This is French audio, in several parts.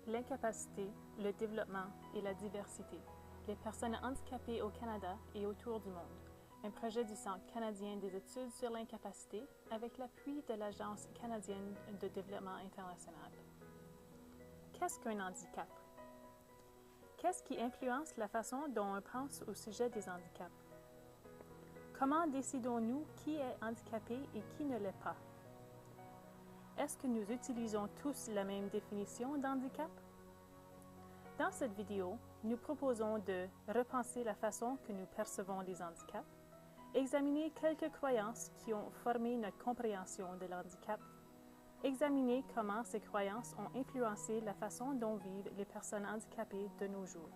L'incapacité, le développement et la diversité. Les personnes handicapées au Canada et autour du monde. Un projet du Centre canadien des études sur l'incapacité avec l'appui de l'Agence canadienne de développement international. Qu'est-ce qu'un handicap? Qu'est-ce qui influence la façon dont on pense au sujet des handicaps? Comment décidons-nous qui est handicapé et qui ne l'est pas? Est-ce que nous utilisons tous la même définition d'handicap? Dans cette vidéo, nous proposons de repenser la façon que nous percevons les handicaps, examiner quelques croyances qui ont formé notre compréhension de l'handicap, examiner comment ces croyances ont influencé la façon dont vivent les personnes handicapées de nos jours.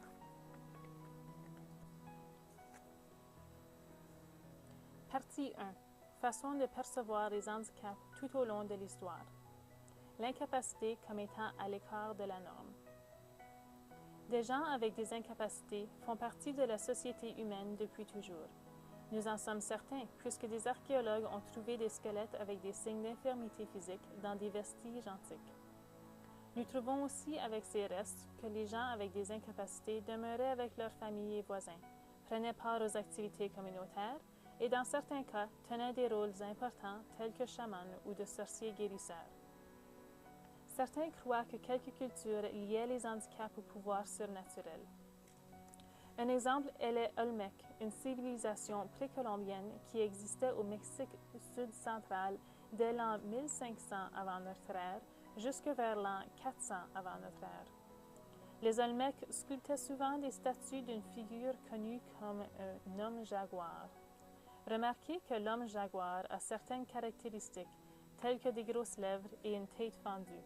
Partie 1. Façon de percevoir les handicaps tout au long de l'histoire. L'incapacité comme étant à l'écart de la norme. Des gens avec des incapacités font partie de la société humaine depuis toujours. Nous en sommes certains, puisque des archéologues ont trouvé des squelettes avec des signes d'infirmité physique dans des vestiges antiques. Nous trouvons aussi avec ces restes que les gens avec des incapacités demeuraient avec leurs familles et voisins, prenaient part aux activités communautaires et dans certains cas tenaient des rôles importants tels que chamans ou de sorciers guérisseurs. Certains croient que quelques cultures liaient les handicaps au pouvoir surnaturel. Un exemple est les Olmecs, une civilisation précolombienne qui existait au Mexique sud-central dès l'an 1500 avant notre ère jusque vers l'an 400 avant notre ère. Les Olmecs sculptaient souvent des statues d'une figure connue comme un homme jaguar. Remarquez que l'homme jaguar a certaines caractéristiques, telles que des grosses lèvres et une tête fendue.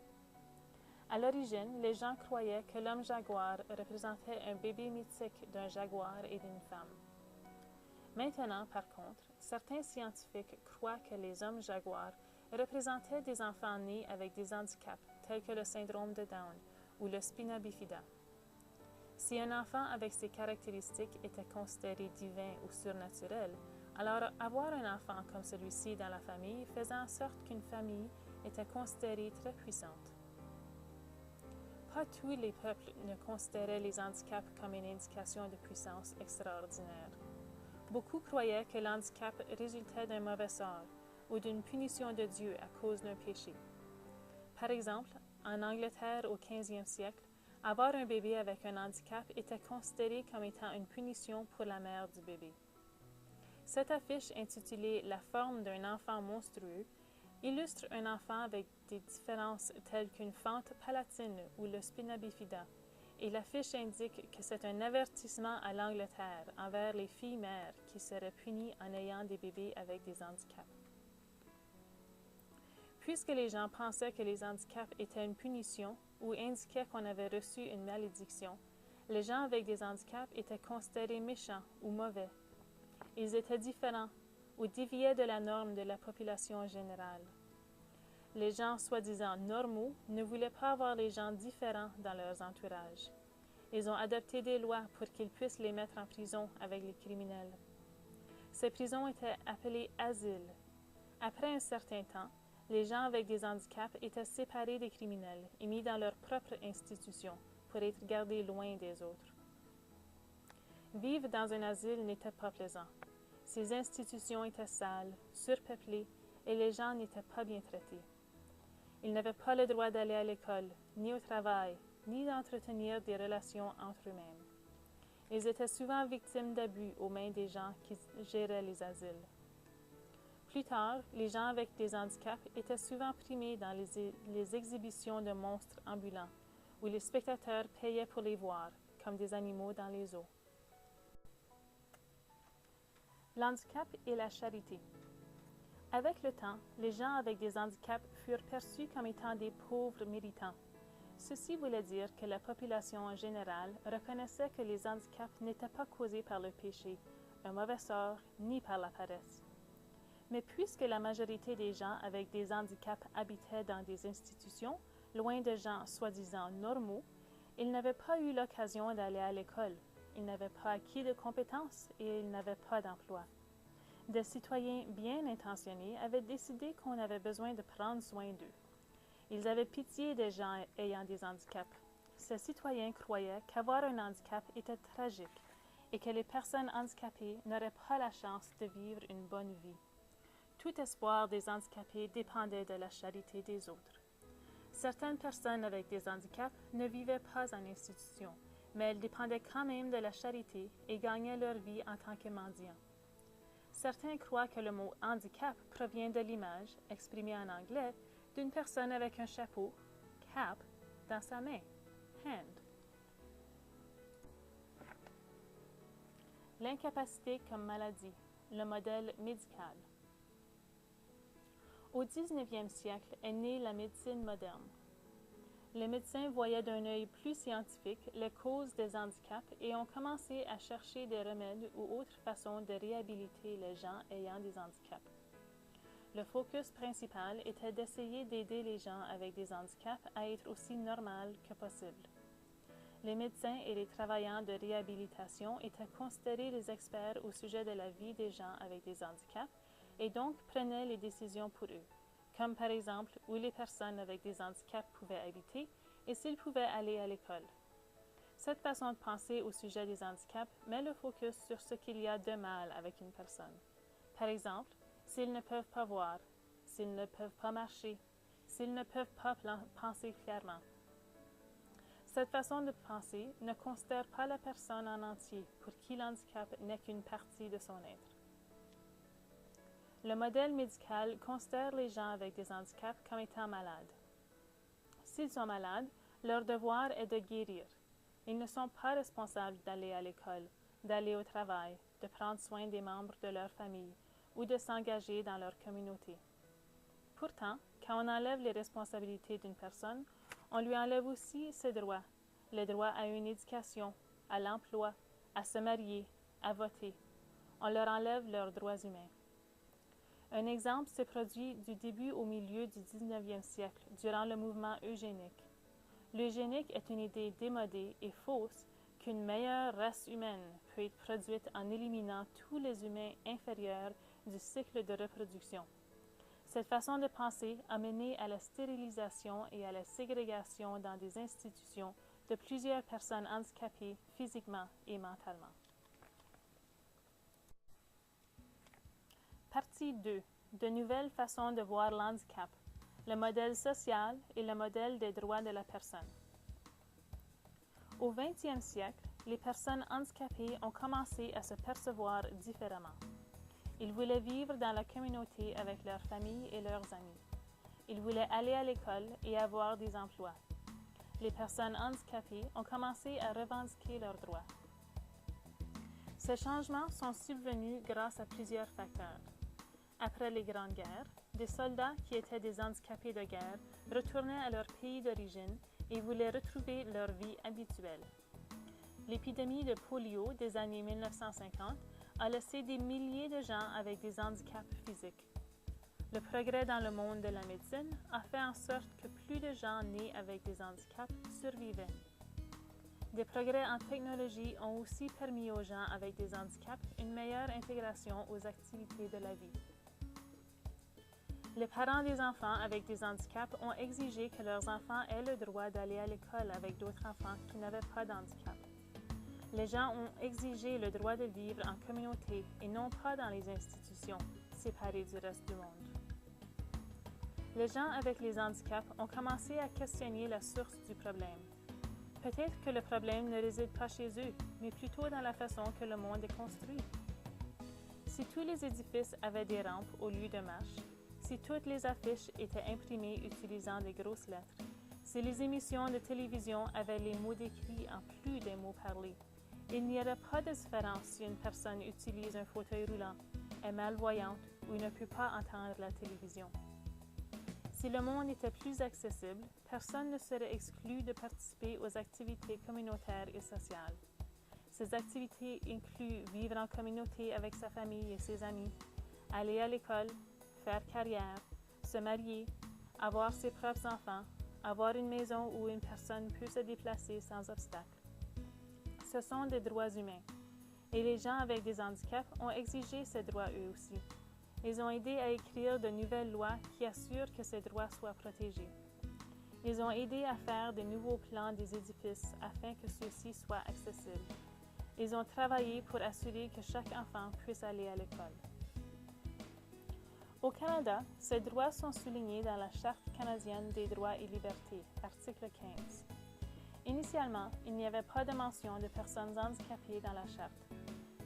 À l'origine, les gens croyaient que l'homme jaguar représentait un bébé mythique d'un jaguar et d'une femme. Maintenant, par contre, certains scientifiques croient que les hommes jaguars représentaient des enfants nés avec des handicaps tels que le syndrome de Down ou le spina bifida. Si un enfant avec ces caractéristiques était considéré divin ou surnaturel, alors avoir un enfant comme celui-ci dans la famille faisait en sorte qu'une famille était considérée très puissante. Pas tous les peuples ne considéraient les handicaps comme une indication de puissance extraordinaire. Beaucoup croyaient que l'handicap résultait d'un mauvais sort ou d'une punition de Dieu à cause d'un péché. Par exemple, en Angleterre au 15e siècle, avoir un bébé avec un handicap était considéré comme étant une punition pour la mère du bébé. Cette affiche intitulée « La forme d'un enfant monstrueux » illustre un enfant avec des différences telles qu'une fente palatine ou le spina bifida, et l'affiche indique que c'est un avertissement à l'Angleterre envers les filles mères qui seraient punies en ayant des bébés avec des handicaps. Puisque les gens pensaient que les handicaps étaient une punition ou indiquaient qu'on avait reçu une malédiction, les gens avec des handicaps étaient considérés méchants ou mauvais. Ils étaient différents ou déviaient de la norme de la population générale. Les gens soi-disant normaux ne voulaient pas avoir les gens différents dans leurs entourages. Ils ont adopté des lois pour qu'ils puissent les mettre en prison avec les criminels. Ces prisons étaient appelées asiles. Après un certain temps, les gens avec des handicaps étaient séparés des criminels et mis dans leur propre institution pour être gardés loin des autres. Vivre dans un asile n'était pas plaisant. Ces institutions étaient sales, surpeuplées et les gens n'étaient pas bien traités. Ils n'avaient pas le droit d'aller à l'école, ni au travail, ni d'entretenir des relations entre eux-mêmes. Ils étaient souvent victimes d'abus aux mains des gens qui géraient les asiles. Plus tard, les gens avec des handicaps étaient souvent primés dans les exhibitions de monstres ambulants, où les spectateurs payaient pour les voir, comme des animaux dans les zoos. L'handicap et la charité. Avec le temps, les gens avec des handicaps furent perçus comme étant des pauvres méritants. Ceci voulait dire que la population en général reconnaissait que les handicaps n'étaient pas causés par le péché, un mauvais sort, ni par la paresse. Mais puisque la majorité des gens avec des handicaps habitaient dans des institutions, loin de gens soi-disant normaux, ils n'avaient pas eu l'occasion d'aller à l'école. Ils n'avaient pas acquis de compétences et ils n'avaient pas d'emploi. Des citoyens bien intentionnés avaient décidé qu'on avait besoin de prendre soin d'eux. Ils avaient pitié des gens ayant des handicaps. ces citoyens croyaient qu'avoir un handicap était tragique et que les personnes handicapées n'auraient pas la chance de vivre une bonne vie. Tout espoir des handicapés dépendait de la charité des autres. Certaines personnes avec des handicaps ne vivaient pas en institution, mais elles dépendaient quand même de la charité et gagnaient leur vie en tant que mendiants. Certains croient que le mot handicap provient de l'image, exprimée en anglais, d'une personne avec un chapeau, cap, dans sa main, hand. L'incapacité comme maladie, le modèle médical. Au 19e siècle est née la médecine moderne. Les médecins voyaient d'un œil plus scientifique les causes des handicaps et ont commencé à chercher des remèdes ou autres façons de réhabiliter les gens ayant des handicaps. Le focus principal était d'essayer d'aider les gens avec des handicaps à être aussi normaux que possible. Les médecins et les travailleurs de réhabilitation étaient considérés les experts au sujet de la vie des gens avec des handicaps et donc prenaient les décisions pour eux, comme par exemple où les personnes avec des handicaps pouvaient habiter et s'ils pouvaient aller à l'école. Cette façon de penser au sujet des handicaps met le focus sur ce qu'il y a de mal avec une personne. Par exemple, s'ils ne peuvent pas voir, s'ils ne peuvent pas marcher, s'ils ne peuvent pas penser clairement. Cette façon de penser ne considère pas la personne en entier pour qui l'handicap n'est qu'une partie de son être. Le modèle médical considère les gens avec des handicaps comme étant malades. S'ils sont malades, leur devoir est de guérir. Ils ne sont pas responsables d'aller à l'école, d'aller au travail, de prendre soin des membres de leur famille ou de s'engager dans leur communauté. Pourtant, quand on enlève les responsabilités d'une personne, on lui enlève aussi ses droits, le droit à une éducation, à l'emploi, à se marier, à voter. On leur enlève leurs droits humains. Un exemple se produit du début au milieu du 19e siècle, durant le mouvement eugénique. L'eugénique est une idée démodée et fausse qu'une meilleure race humaine peut être produite en éliminant tous les humains inférieurs du cycle de reproduction. Cette façon de penser a mené à la stérilisation et à la ségrégation dans des institutions de plusieurs personnes handicapées physiquement et mentalement. Partie 2. De nouvelles façons de voir l'handicap, le modèle social et le modèle des droits de la personne. Au 20e siècle, les personnes handicapées ont commencé à se percevoir différemment. Ils voulaient vivre dans la communauté avec leurs familles et leurs amis. Ils voulaient aller à l'école et avoir des emplois. Les personnes handicapées ont commencé à revendiquer leurs droits. Ces changements sont subvenus grâce à plusieurs facteurs. Après les grandes guerres, des soldats qui étaient des handicapés de guerre retournaient à leur pays d'origine et voulaient retrouver leur vie habituelle. L'épidémie de polio des années 1950 a laissé des milliers de gens avec des handicaps physiques. Le progrès dans le monde de la médecine a fait en sorte que plus de gens nés avec des handicaps survivaient. Des progrès en technologie ont aussi permis aux gens avec des handicaps une meilleure intégration aux activités de la vie. Les parents des enfants avec des handicaps ont exigé que leurs enfants aient le droit d'aller à l'école avec d'autres enfants qui n'avaient pas d'handicap. Les gens ont exigé le droit de vivre en communauté et non pas dans les institutions, séparées du reste du monde. Les gens avec les handicaps ont commencé à questionner la source du problème. Peut-être que le problème ne réside pas chez eux, mais plutôt dans la façon que le monde est construit. Si tous les édifices avaient des rampes au lieu de marches, si toutes les affiches étaient imprimées utilisant des grosses lettres, si les émissions de télévision avaient les mots décrits en plus des mots parlés, il n'y aurait pas de différence si une personne utilise un fauteuil roulant, est malvoyante ou ne peut pas entendre la télévision. Si le monde était plus accessible, personne ne serait exclu de participer aux activités communautaires et sociales. Ces activités incluent vivre en communauté avec sa famille et ses amis, aller à l'école, faire carrière, se marier, avoir ses propres enfants, avoir une maison où une personne peut se déplacer sans obstacle. Ce sont des droits humains, et les gens avec des handicaps ont exigé ces droits eux aussi. Ils ont aidé à écrire de nouvelles lois qui assurent que ces droits soient protégés. Ils ont aidé à faire de nouveaux plans des édifices afin que ceux-ci soient accessibles. Ils ont travaillé pour assurer que chaque enfant puisse aller à l'école. Au Canada, ces droits sont soulignés dans la Charte canadienne des droits et libertés, article 15. Initialement, il n'y avait pas de mention de personnes handicapées dans la Charte.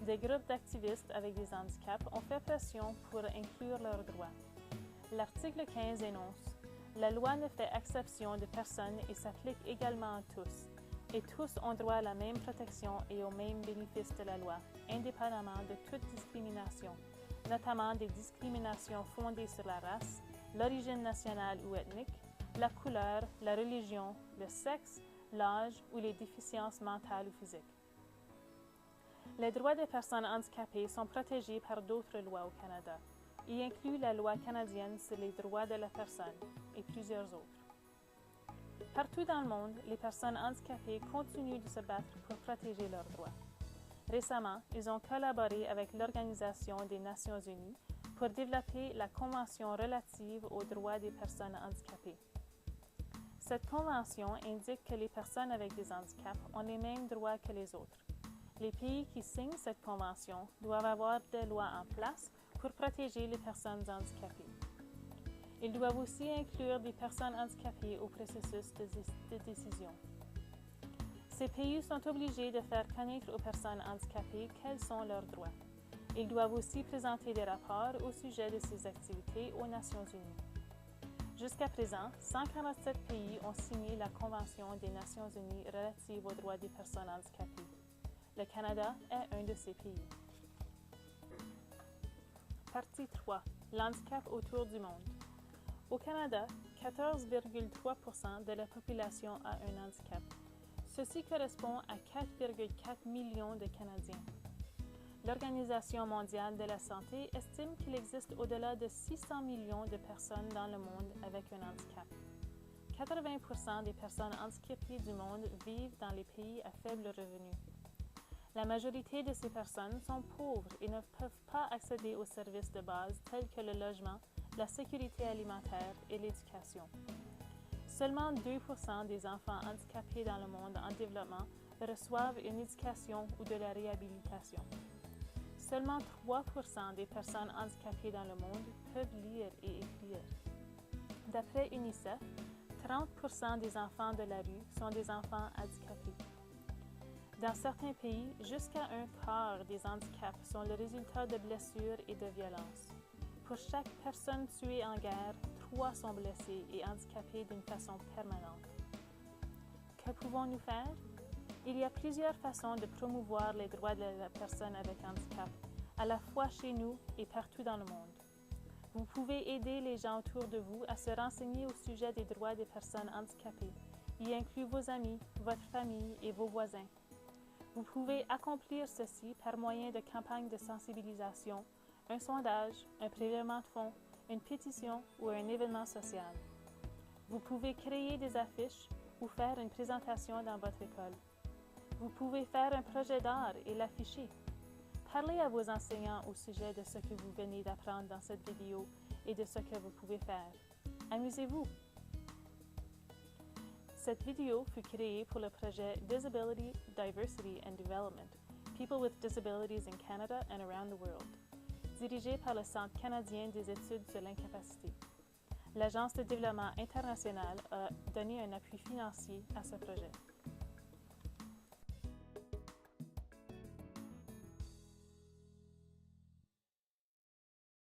Des groupes d'activistes avec des handicaps ont fait pression pour inclure leurs droits. L'article 15 énonce « La loi ne fait exception de personne et s'applique également à tous, et tous ont droit à la même protection et aux mêmes bénéfices de la loi, indépendamment de toute discrimination, notamment des discriminations fondées sur la race, l'origine nationale ou ethnique, la couleur, la religion, le sexe, l'âge ou les déficiences mentales ou physiques. » Les droits des personnes handicapées sont protégés par d'autres lois au Canada, y inclut la loi canadienne sur les droits de la personne et plusieurs autres. Partout dans le monde, les personnes handicapées continuent de se battre pour protéger leurs droits. Récemment, ils ont collaboré avec l'Organisation des Nations unies pour développer la Convention relative aux droits des personnes handicapées. Cette convention indique que les personnes avec des handicaps ont les mêmes droits que les autres. Les pays qui signent cette convention doivent avoir des lois en place pour protéger les personnes handicapées. Ils doivent aussi inclure des personnes handicapées au processus de décision. Ces pays sont obligés de faire connaître aux personnes handicapées quels sont leurs droits. Ils doivent aussi présenter des rapports au sujet de ces activités aux Nations unies. Jusqu'à présent, 147 pays ont signé la Convention des Nations unies relative aux droits des personnes handicapées. Le Canada est un de ces pays. Partie 3. L'handicap autour du monde. Au Canada, 14,3% de la population a un handicap. Ceci correspond à 4,4 millions de Canadiens. L'Organisation mondiale de la santé estime qu'il existe au-delà de 600 millions de personnes dans le monde avec un handicap. 80% des personnes handicapées du monde vivent dans les pays à faible revenu. La majorité de ces personnes sont pauvres et ne peuvent pas accéder aux services de base tels que le logement, la sécurité alimentaire et l'éducation. Seulement 2% des enfants handicapés dans le monde en développement reçoivent une éducation ou de la réhabilitation. Seulement 3% des personnes handicapées dans le monde peuvent lire et écrire. D'après UNICEF, 30% des enfants de la rue sont des enfants handicapés. Dans certains pays, jusqu'à un quart des handicaps sont le résultat de blessures et de violences. Pour chaque personne tuée en guerre, 3 sont blessés et handicapés d'une façon permanente. Que pouvons-nous faire? Il y a plusieurs façons de promouvoir les droits de la personne avec handicap, à la fois chez nous et partout dans le monde. Vous pouvez aider les gens autour de vous à se renseigner au sujet des droits des personnes handicapées, y inclut vos amis, votre famille et vos voisins. Vous pouvez accomplir ceci par moyen de campagnes de sensibilisation, un sondage, un prélèvement de fonds, une pétition ou un événement social. Vous pouvez créer des affiches ou faire une présentation dans votre école. Vous pouvez faire un projet d'art et l'afficher. Parlez à vos enseignants au sujet de ce que vous venez d'apprendre dans cette vidéo et de ce que vous pouvez faire. Amusez-vous! Cette vidéo fut créée pour le projet Disability, Diversity and Development, People with Disabilities in Canada and Around the World, dirigé par le Centre canadien des études sur l'incapacité. L'Agence de développement international a donné un appui financier à ce projet.